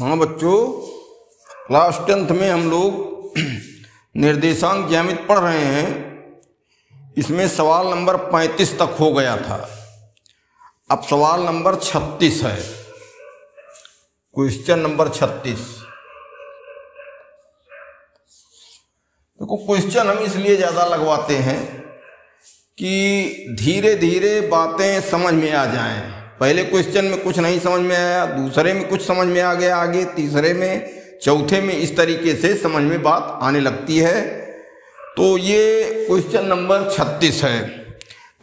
हाँ बच्चों, class 10th में हम लोग निर्देशांक ज्यामिति पढ़ रहे हैं। इसमें सवाल नंबर 35 तक हो गया था। अब सवाल नंबर 36 है, क्वेश्चन नंबर 36। देखो, क्वेश्चन हम इसलिए ज़्यादा लगवाते हैं कि धीरे धीरे बातें समझ में आ जाएं। पहले क्वेश्चन में कुछ नहीं समझ में आया, दूसरे में कुछ समझ में आ गया, आगे तीसरे में, चौथे में, इस तरीके से समझ में बात आने लगती है। तो ये क्वेश्चन नंबर 36 है।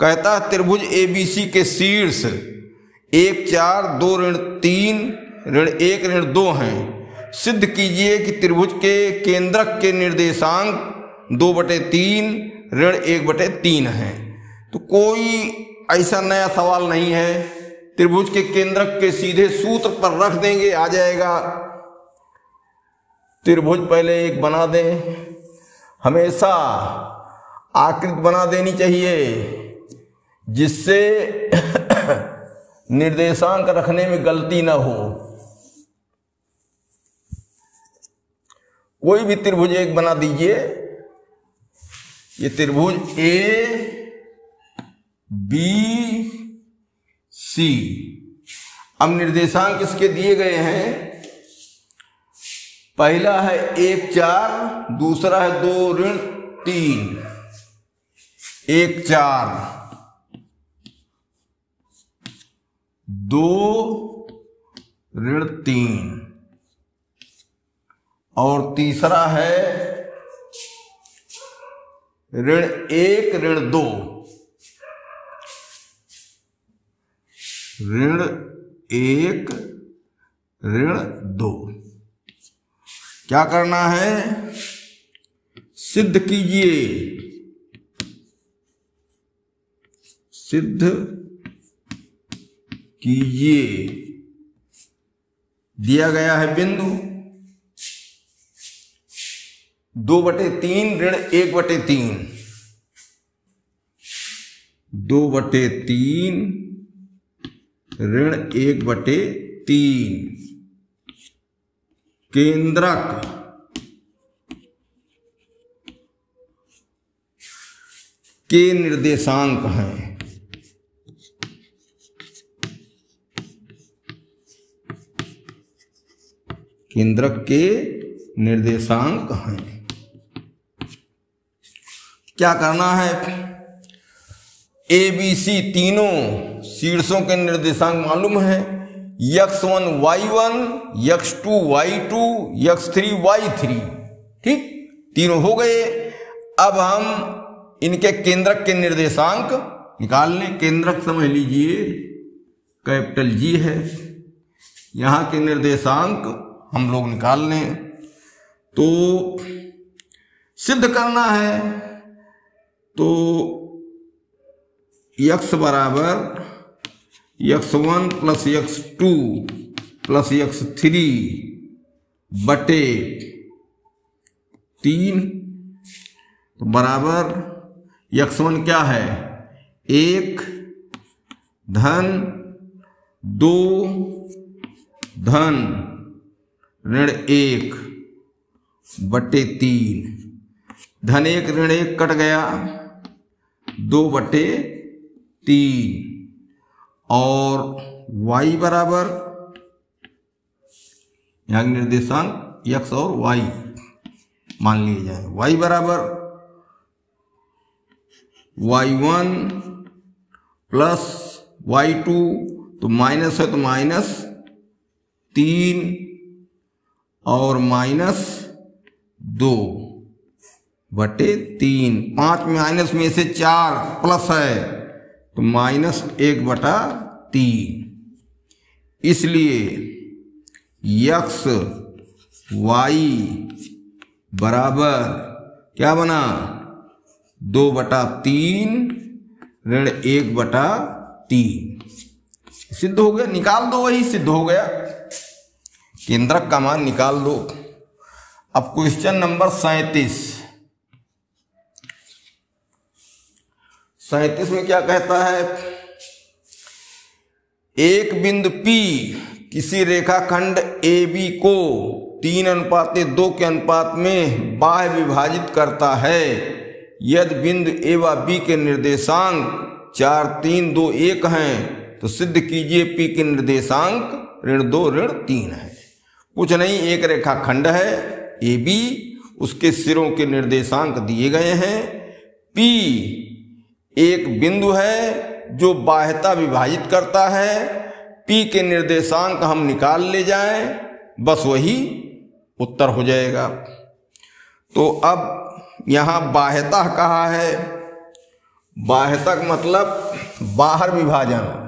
कहता है त्रिभुज ABC के शीर्ष 1 4 2 3 1 2 हैं। सिद्ध कीजिए कि त्रिभुज के केंद्रक के निर्देशांक 2/3 1/3 हैं। तो कोई ऐसा नया सवाल नहीं है। त्रिभुज के केंद्रक के सीधे सूत्र पर रख देंगे, आ जाएगा। त्रिभुज पहले एक बना दें, हमेशा आकृति बना देनी चाहिए जिससे निर्देशांक रखने में गलती ना हो। कोई भी त्रिभुज एक बना दीजिए। ये त्रिभुज ABC। अब निर्देशांक इसके दिए गए हैं। पहला है 1 4, दूसरा है 2 3। 1 4 2 3 और तीसरा है 1 2। 1 2। क्या करना है? सिद्ध कीजिए। सिद्ध कीजिए। दिया गया है बिंदु 2/3 1/3। 2/3 1/3 केंद्रक के निर्देशांक हैं। केंद्रक के निर्देशांक हैं। क्या करना है? ABC तीनों शीर्षों के निर्देशांक मालूम है। x1 y1, x2 y2, x3 y3। ठीक, तीनों हो गए। अब हम इनके केंद्रक के निर्देशांक निकाल लें। केंद्रक समझ लीजिए कैपिटल G है। यहां के निर्देशांक हम लोग निकाल लें। तो सिद्ध करना है। तो x बराबर x1 + x2 + x3 बटे 3 बराबर x1 क्या है? 1 धन 2 धन 1 बटे 3। धन 1 1 कट गया, 2/3 और y बराबर, यहाँ निर्देशांक x और y मान लिए जाए। y बराबर y1 + y2, तो माइनस है तो -3 और -2/3। 5 माइनस में से 4 प्लस है तो -1/3। इसलिए x y बराबर क्या बना? 2/3 1/3। सिद्ध हो गया। निकाल दो, वही सिद्ध हो गया। केंद्रक का मान निकाल दो। अब क्वेश्चन नंबर 37 में क्या कहता है? एक बिंदु P किसी रेखाखंड AB को 3:2 के अनुपात में बाह्य विभाजित करता है यदि बिंदु A व B के निर्देशांक 4, 3, 2, 1 हैं तो सिद्ध कीजिए P के निर्देशांक -2, -3 है। कुछ नहीं, एक रेखाखंड है AB, उसके सिरों के निर्देशांक दिए गए हैं। P एक बिंदु है जो बाह्यता विभाजित करता है। P के निर्देशांक हम निकाल ले जाएं, बस वही उत्तर हो जाएगा। तो अब यहां बाह्यता कहा है, बाह्यता का मतलब बाहर विभाजन।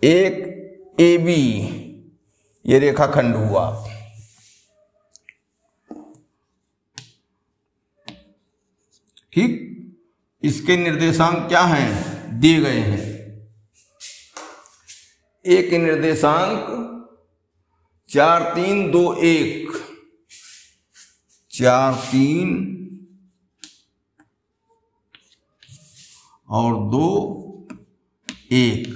एक AB ये रेखाखंड हुआ, ठीक, इसके निर्देशांक क्या हैं, दिए गए हैं। A के निर्देशांक 4, 3, 2, 1, 4, 3 और 2, 1।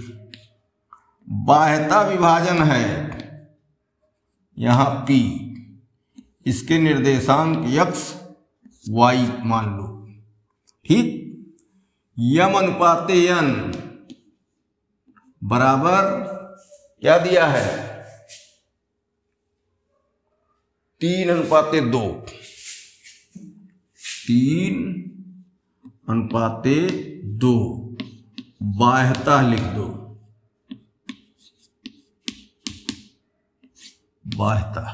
बाह्यता विभाजन है यहां P, इसके निर्देशांक x, y मान लो, ठीक। यम अनुपाते n बराबर क्या दिया है, 3:2, 3:2। बाह्यता लिख दो, बाह्यता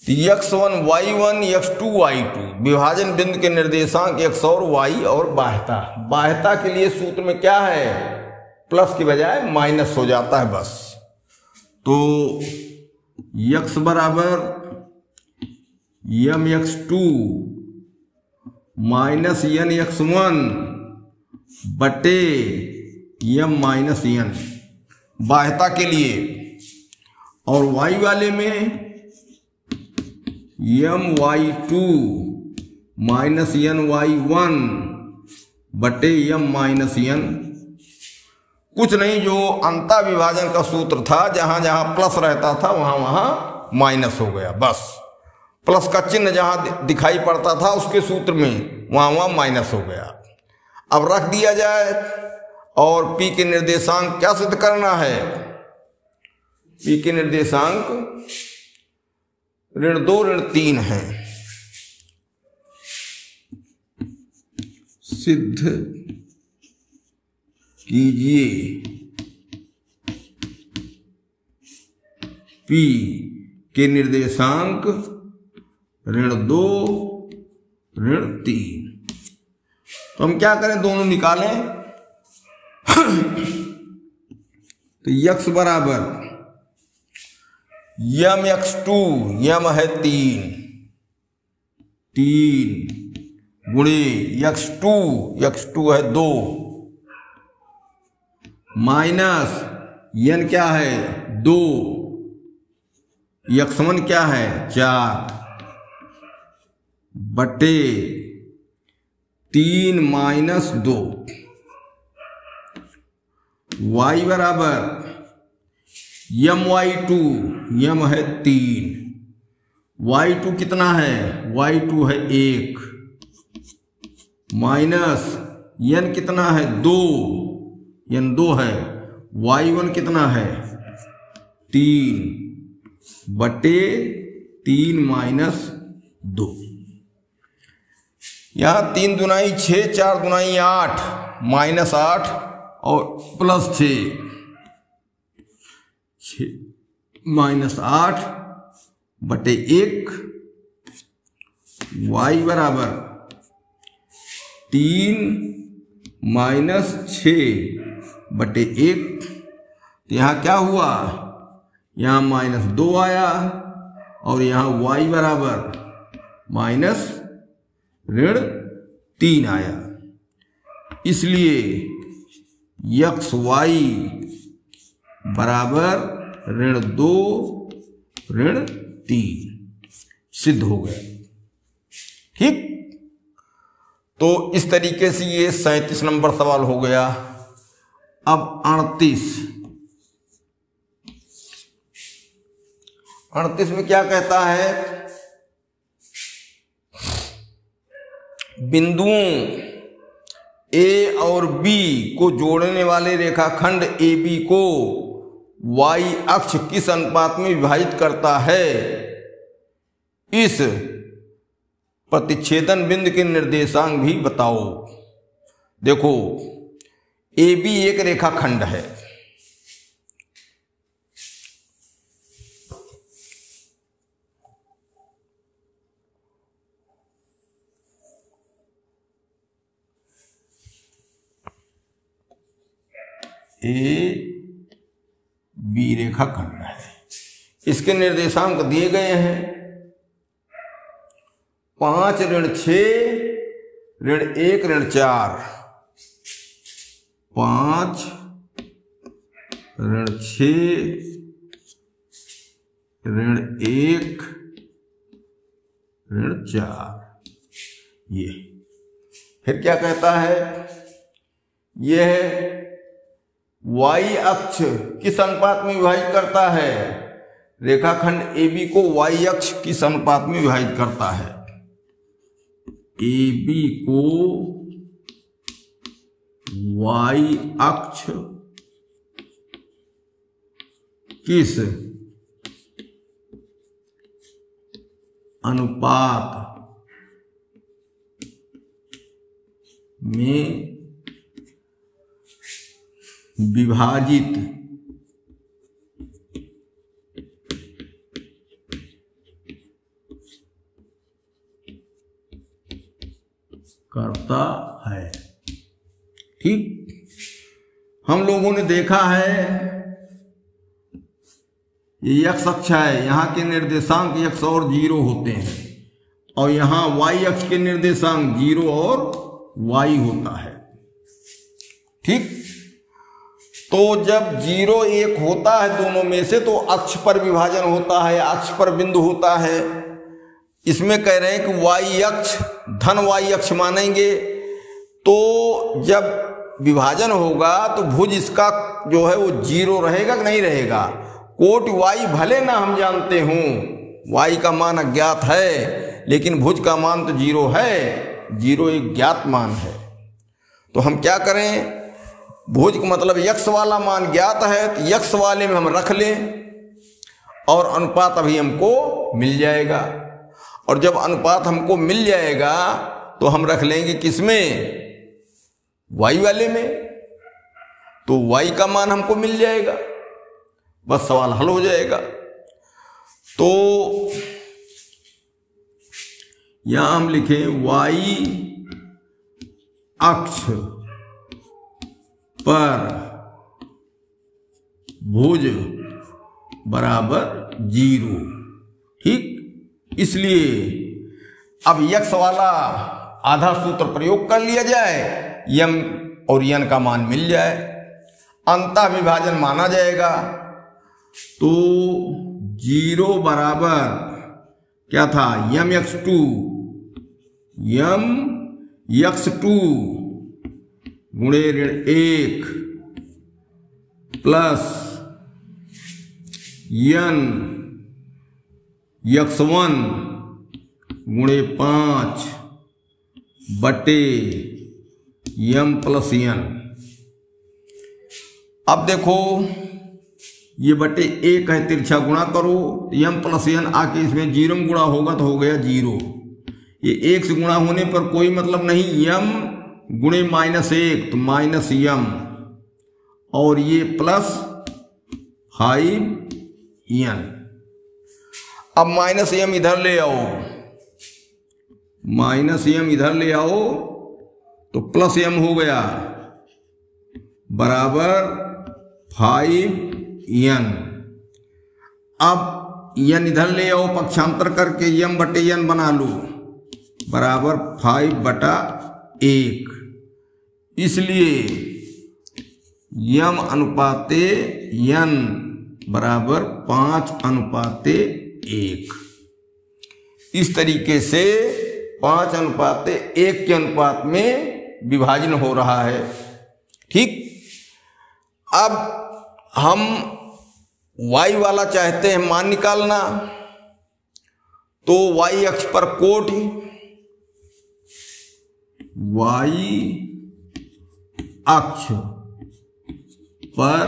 x1 y1 x2 y2 विभाजन बिंदु के निर्देशांक x और y और बाह्यता। बाह्यता के लिए सूत्र में क्या है, प्लस की बजाय माइनस हो जाता है बस। तो x बराबर mx2 माइनस nx1 बटे m माइनस n बाह्यता के लिए, और y वाले में my2 माइनस ny1 बटे m माइनस n। कुछ नहीं, जो अंता विभाजन का सूत्र था, जहां जहां प्लस रहता था वहां वहां माइनस हो गया, बस। प्लस का चिन्ह जहां दिखाई पड़ता था उसके सूत्र में वहां वहां माइनस हो गया। अब रख दिया जाए, और P के निर्देशांक क्या सिद्ध करना है, P के निर्देशांक -2, -3 है। सिद्ध कीजिए P के निर्देशांक -2, -3। तो हम क्या करें, दोनों निकालें। तो x बराबर mx2, m है 3 गुणे x2 है 2 माइनस n क्या है 2, x1 क्या है 4 बटे 3 माइनस 2। y बराबर my2, m है 3, y2 कितना है, y2 है 1 माइनस n कितना है 2, n 2 है, y1 कितना है 3 बटे 3 माइनस 2। यहां 3 दूनाई 6, 4 दूनाई 8, माइनस 8 और प्लस 6 माइनस 8 बटे 1। y बराबर 3 माइनस 6 बटे 1। तो यहाँ क्या हुआ, यहाँ -2 आया, और यहाँ y बराबर माइनस -3 आया। इसलिए xy बराबर -2, -3 सिद्ध हो गया। ठीक, तो इस तरीके से ये 37 नंबर सवाल हो गया। अब 38 में क्या कहता है, बिंदुओं ए और बी को जोड़ने वाले रेखाखंड ए बी को वाई अक्ष किस अनुपात में विभाजित करता है, इस प्रतिच्छेदन बिंदु के निर्देशांक भी बताओ। देखो ए बी एक रेखाखंड है, ए बी रेखाखंड है, इसके निर्देशांक दिए गए हैं 5 ऋण 6 ऋण 1 ऋण 4, 5 ऋण 6 ऋण 1 ऋण 4। ये फिर क्या कहता है, यह वाई अक्ष किस अनुपात में विभाजित करता है, रेखाखंड ए बी को वाई अक्ष किस अनुपात में विभाजित करता है, ए बी को वाई अक्ष किस अनुपात में विभाजित करता है। ठीक, हम लोगों ने देखा है ये x अक्ष है, यहाँ के निर्देशांक x और 0 होते हैं और यहाँ y अक्ष के निर्देशांक 0 और y होता है। ठीक, तो जब 0 1 होता है दोनों में से तो अक्ष पर विभाजन होता है, अक्ष पर बिंदु होता है। इसमें कह रहे हैं कि y अक्ष धन y अक्ष मानेंगे, तो जब विभाजन होगा तो भुज इसका जो है वो 0 रहेगा कि नहीं रहेगा। कोट y भले ना हम जानते हूं, y का मान अज्ञात है, लेकिन भुज का मान तो 0 है, 0 एक ज्ञात मान है। तो हम क्या करें, भुज का मतलब यक्ष वाला मान ज्ञात है तो यक्ष वाले में हम रख लें और अनुपात अभी हमको मिल जाएगा। और जब अनुपात हमको मिल जाएगा तो हम रख लेंगे किसमें, y वाले में, तो y का मान हमको मिल जाएगा, बस सवाल हल हो जाएगा। तो यहां हम लिखें y अक्ष पर भुज बराबर 0। ठीक, इसलिए अब यक्ष वाला आधा सूत्र प्रयोग कर लिया जाए, यम और यन का मान मिल जाए, अंतः विभाजन माना जाएगा। तो 0 बराबर क्या था, यम x2 गुणे ऋण 1 प्लस यन x1 गुणे 5 बटे यम प्लस यन। अब देखो ये बटे 1 है, तिरछा गुणा करो, यम प्लस यन आके इसमें 0 में गुणा होगा तो हो गया 0। ये 1 से गुणा होने पर कोई मतलब नहीं, यम गुणे -1 तो माइनस यम, और ये प्लस 5n। अब माइनस यम इधर ले आओ, माइनस यम इधर ले आओ तो प्लस यम हो गया बराबर 5n। अब यन इधर ले आओ, पक्षांतर करके यम बटे यन बना लो बराबर 5/1। इसलिए यम अनुपाते यन बराबर 5/1। इस तरीके से 5/1 के अनुपात में विभाजन हो रहा है। ठीक, अब हम y वाला चाहते हैं मान निकालना, तो y अक्ष पर कोटि, y अक्ष पर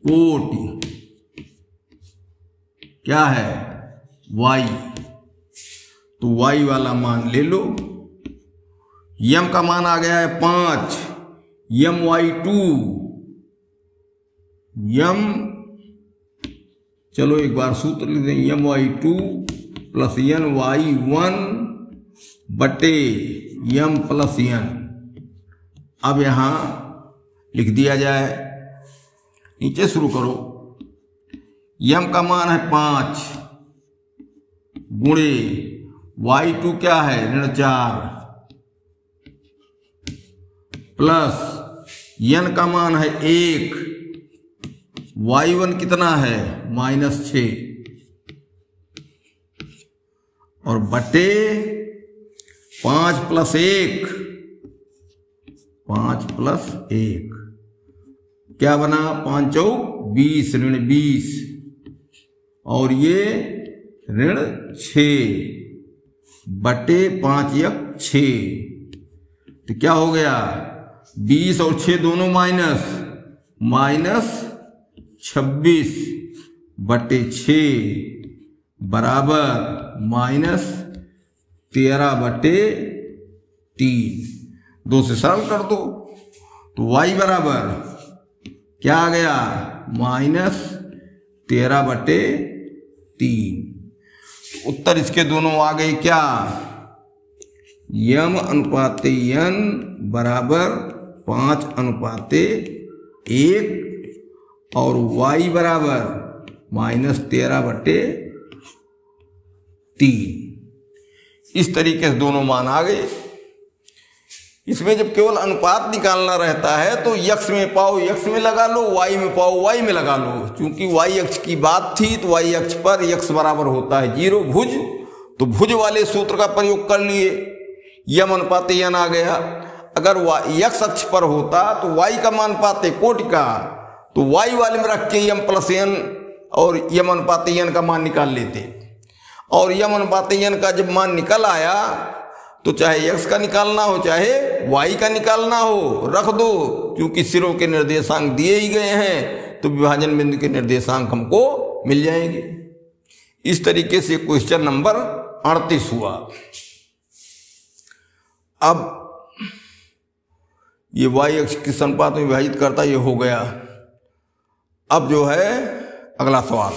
कोटि क्या है y, तो y वाला मान ले लो। यम का मान आ गया है 5, my2 यम, चलो एक बार सूत्र लिख दें, my2 प्लस ny1 बटे यम प्लस n। अब यहां लिख दिया जाए, नीचे शुरू करो। यम का मान है 5 गुणे y2 क्या है -4 प्लस n का मान है 1, y1 कितना है -6 और बटे 5 प्लस 1 क्या बना 5 चौक 20 ऋण 20 और ये ऋण 6 बटे 5 एक 6, तो क्या हो गया 20 और 6 दोनों माइनस 26 बटे 6 बराबर -13 बटे 3। 2 से सरल कर दो तो y बराबर क्या आ गया -13 बटे 3। उत्तर इसके दोनों आ गए क्या, यम अनुपाते n बराबर 5:1 और y बराबर -13 बटे 3। इस तरीके से दोनों मान आ गए। इसमें जब केवल अनुपात निकालना रहता है तो यक्ष में पाओ यक्ष में लगा लो, y में पाओ y में लगा लो। क्योंकि y अक्ष की बात थी तो y अक्ष पर x बराबर होता है 0 भुज, तो भुज वाले सूत्र का प्रयोग कर लिए, यम अनुपाते n आ गया। अगर x अक्ष पर होता तो y का मान पाते कोटि का, तो y वाले में रख के यम प्लस n और यम अनुपाते n का मान निकाल लेते। और यम अनुपाते n का जब मान निकल आया तो चाहे x का निकालना हो चाहे y का निकालना हो, रख दो। क्योंकि सिरों के निर्देशांक दिए ही गए हैं तो विभाजन बिंदु के निर्देशांक हमको मिल जाएंगे। इस तरीके से क्वेश्चन नंबर 38 हुआ। अब ये y अक्ष किस अनुपात में विभाजित करता, ये हो गया। अब जो है अगला सवाल।